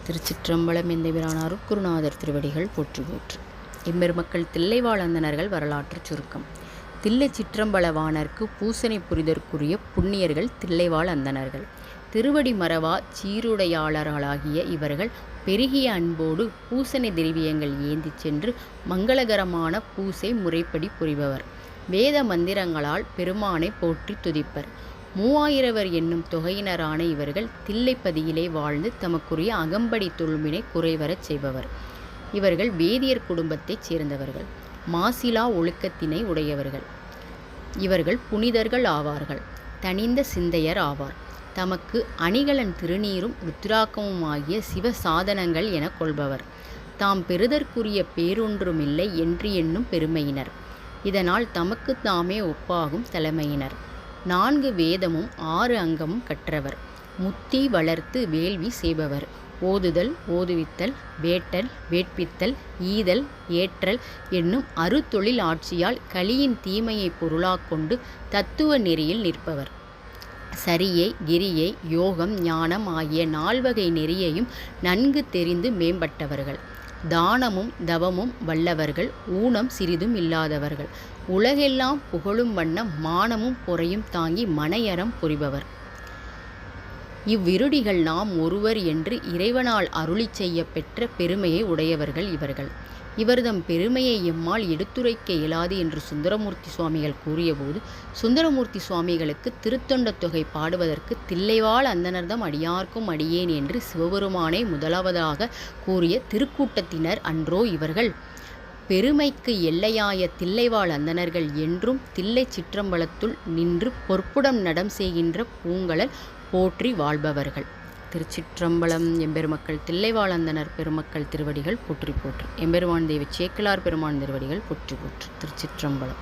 திருச்சிற்றம்பலம். எந்தபிரான் அருட்குருநாதர் திருவடிகள் போற்றி போற்று. எம்பெருமக்கள் தில்லைவாழ் அந்தணர்கள் வரலாற்று சுருக்கம். தில்லை சிற்றம்பலவானர்க்கு பூசனை புரிதற்குரிய புண்ணியர்கள் தில்லைவாழ் அந்தணர்கள். திருவடி மறவா சீருடையாளர்களாகிய இவர்கள் பெருகிய அன்போடு பூசனை திரவியங்கள் ஏந்தி சென்று மங்களகரமான பூசை முறைப்படி புரிபவர். வேத மந்திரங்களால் பெருமானை போற்றி துதிப்பர். 3000 என்னும் தொகையினரான இவர்கள் தில்லைப்பதியிலே வாழ்ந்து தமக்குரிய அகம்படி தொழும்பினை குறைவரச் செய்பவர். இவர்கள் வேதியர் குடும்பத்தைச் சேர்ந்தவர்கள். மாசிலா ஒழுக்கத்தினை உடையவர்கள். இவர்கள் புனிதர்கள் ஆவார்கள். தனிந்த சிந்தையர் ஆவார். தமக்கு அணிகலன் திருநீரும் ருத்ராக்கமுமாகிய சிவ சாதனங்கள் என கொள்பவர். தாம் பெறுதற்குரிய பேரொன்றுமில்லை என்று எண்ணும் பெருமையினர். இதனால் தமக்கு தாமே ஒப்பாகும் தலைமையினர். 4 வேதமும் 6 அங்கமும் கற்றவர். முத்தி வளர்த்து வேள்வி செய்பவர். ஓதுதல், ஓதுவித்தல், வேட்டல், வேட்பித்தல், ஈதல், ஏற்றல் என்னும் அருத்தொழில் ஆட்சியால் கலியின் தீமையை பொருளாக் கொண்டு தத்துவ நெறியில் நிற்பவர். சரியை, கிரியை, யோகம், ஞானம் ஆகிய 4 வகை நெறியையும் நன்கு தெரிந்து மேம்பட்டவர்கள். தானமும் தவமும் வல்லவர்கள். ஊனம் சிறிதும் இல்லாதவர்கள். உலகெல்லாம் புகழும் வண்ணம் மானமும் பொறையும் தாங்கி மனையறம் புரிபவர். இவ்விருடிகள் நாம் ஒருவர் என்று இறைவனால் அருளி செய்ய பெற்ற பெருமையை உடையவர்கள் இவர்கள். இவர்தம் பெருமையை எம்மால் எடுத்துரைக்க இயலாது என்று சுந்தரமூர்த்தி சுவாமிகள் கூறியபோது, சுந்தரமூர்த்தி சுவாமிகளுக்கு திருத்தொண்ட தொகை பாடுவதற்கு தில்லைவாழ் அந்தணர்தம் அடியார்க்கும் அடியேன் என்று சிவபெருமானை முதலாவதாக கூறிய திருக்கூட்டத்தினர் அன்றோ இவர்கள். பெருமைக்கு எல்லையாய தில்லைவாழ் அந்தணர்கள் என்றும் தில்லை சிற்றம்பலத்துள் நின்று பொற்புடம் நடம் செய்கின்ற பூங்கழல் போற்றி வாழ்பவர்கள். திருச்சிற்றம்பலம். எம்பெருமக்கள் தில்லைவாழ் அந்தணர் பெருமக்கள் திருவடிகள் போற்றி போற்று. எம்பெருமான் தெய்வ சேக்கிழார் பெருமான் திருவடிகள் போற்றி போற்று. திருச்சிற்றம்பலம்.